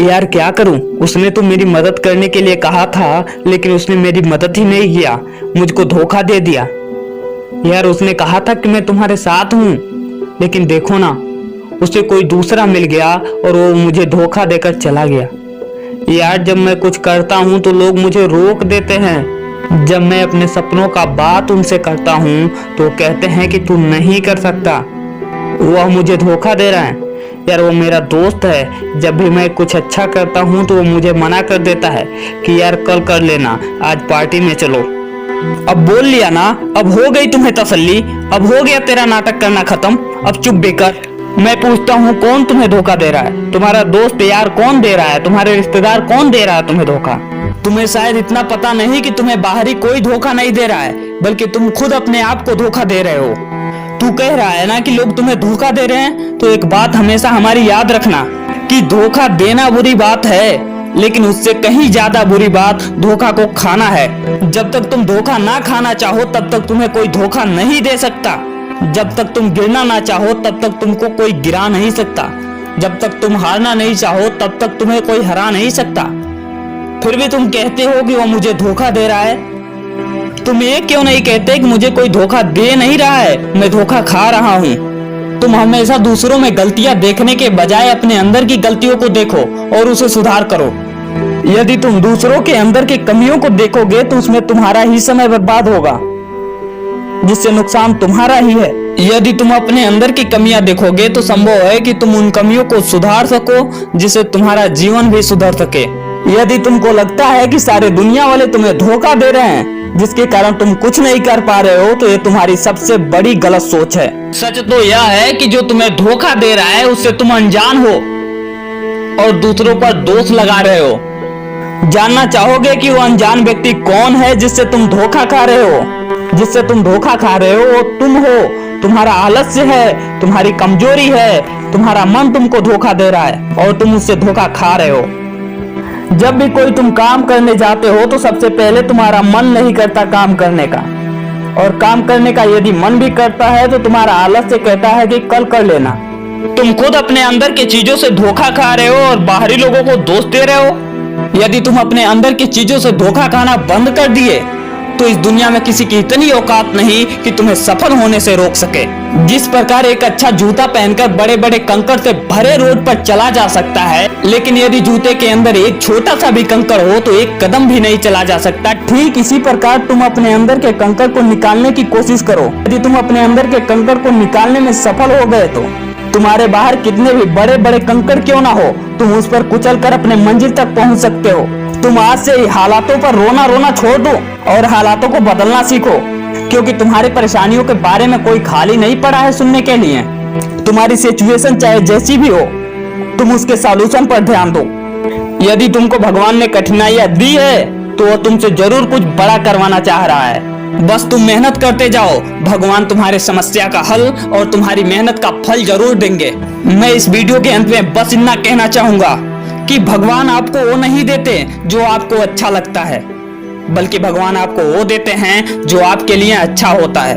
यार क्या करूं, उसने तो मेरी मदद करने के लिए कहा था, लेकिन उसने मेरी मदद ही नहीं किया, मुझको धोखा दे दिया। यार उसने कहा था कि मैं तुम्हारे साथ हूं, लेकिन देखो ना, उसे कोई दूसरा मिल गया और वो मुझे धोखा देकर चला गया। यार जब मैं कुछ करता हूं तो लोग मुझे रोक देते हैं। जब मैं अपने सपनों का बात उनसे करता हूं तो कहते हैं कि तू नहीं कर सकता। वह मुझे धोखा दे रहा है। यार वो मेरा दोस्त है, जब भी मैं कुछ अच्छा करता हूँ तो वो मुझे मना कर देता है कि यार कल कर लेना, आज पार्टी में चलो। अब बोल लिया ना, अब हो गई तुम्हें तसल्ली, अब हो गया तेरा नाटक करना खत्म, अब चुप बेकर। मैं पूछता हूँ कौन तुम्हें धोखा दे रहा है? तुम्हारा दोस्त यार कौन दे रहा है? तुम्हारे रिश्तेदार कौन दे रहा है तुम्हें धोखा? तुम्हें शायद इतना पता नहीं कि तुम्हें बाहरी कोई धोखा नहीं दे रहा है, बल्कि तुम खुद अपने आप को धोखा दे रहे हो। तू कह रहा है ना कि लोग तुम्हें धोखा दे रहे हैं, तो एक बात हमेशा हमारी याद रखना कि धोखा देना बुरी बात है, लेकिन उससे कहीं ज्यादा बुरी बात धोखा को खाना है। जब तक तुम धोखा ना खाना चाहो तब तक तुम्हें कोई धोखा नहीं दे सकता। जब तक तुम गिरना ना चाहो तब तक तुमको कोई गिरा नहीं सकता। जब तक तुम हारना नहीं चाहो तब तक तुम्हें कोई हरा नहीं सकता। फिर भी तुम कहते हो कि वो मुझे धोखा दे रहा है। तुम ये क्यों नहीं कहते कि मुझे कोई धोखा दे नहीं रहा है, मैं धोखा खा रहा हूँ? तुम हमेशा दूसरों में गलतियां देखने के बजाय अपने अंदर की गलतियों को देखो और उसे सुधार करो। यदि तुम दूसरों के अंदर की कमियों को देखोगे तो उसमें तुम्हारा ही समय बर्बाद होगा, जिससे नुकसान तुम्हारा ही है। यदि तुम अपने अंदर की कमियां देखोगे तो संभव है कि तुम उन कमियों को सुधार सको, जिससे तुम्हारा जीवन भी सुधर सके। यदि तुमको लगता है कि सारे दुनिया वाले तुम्हें धोखा दे रहे हैं, जिसके कारण तुम कुछ नहीं कर पा रहे हो, तो ये तुम्हारी सबसे बड़ी गलत सोच है। सच तो यह है कि जो तुम्हें धोखा दे रहा है उससे तुम अनजान हो और दूसरों पर दोष लगा रहे हो। जानना चाहोगे कि वो अनजान व्यक्ति कौन है जिससे तुम धोखा खा रहे हो? जिससे तुम धोखा खा रहे हो वो तुम हो। तुम्हारा आलस्य है, तुम्हारी कमजोरी है, तुम्हारा मन तुमको धोखा दे रहा है और तुम उससे धोखा खा रहे हो। जब भी कोई तुम काम करने जाते हो तो सबसे पहले तुम्हारा मन नहीं करता काम करने का, और काम करने का यदि मन भी करता है तो तुम्हारा आलस्य कहता है कि कल कर लेना। तुम खुद अपने अंदर की चीजों से धोखा खा रहे हो और बाहरी लोगों को दोष दे रहे हो। यदि तुम अपने अंदर की चीजों से धोखा खाना बंद कर दिए तो इस दुनिया में किसी की इतनी औकात नहीं कि तुम्हें सफल होने से रोक सके। जिस प्रकार एक अच्छा जूता पहनकर बड़े बड़े कंकड़ से भरे रोड पर चला जा सकता है, लेकिन यदि जूते के अंदर एक छोटा सा भी कंकड़ हो तो एक कदम भी नहीं चला जा सकता। ठीक इसी प्रकार तुम अपने अंदर के कंकड़ को निकालने की कोशिश करो। यदि तुम अपने अंदर के कंकड़ को निकालने में सफल हो गए तो तुम्हारे बाहर कितने भी बड़े बड़े कंकड़ क्यों ना हो, तुम उस पर कुचल कर अपने मंजिल तक पहुंच सकते हो। तुम आज से हालातों पर रोना छोड़ दो और हालातों को बदलना सीखो, क्योंकि तुम्हारी परेशानियों के बारे में कोई खाली नहीं पड़ा है सुनने के लिए। तुम्हारी सिचुएशन चाहे जैसी भी हो, तुम उसके सॉल्यूशन पर ध्यान दो। यदि तुमको भगवान ने कठिनाइयां दी है तो वो तुमसे जरूर कुछ बड़ा करवाना चाह रहा है। बस तुम मेहनत करते जाओ, भगवान तुम्हारे समस्या का हल और तुम्हारी मेहनत का फल जरूर देंगे। मैं इस वीडियो के अंत में बस इतना कहना चाहूंगा कि भगवान आपको वो नहीं देते जो आपको अच्छा लगता है, बल्कि भगवान आपको वो देते हैं जो आपके लिए अच्छा होता है।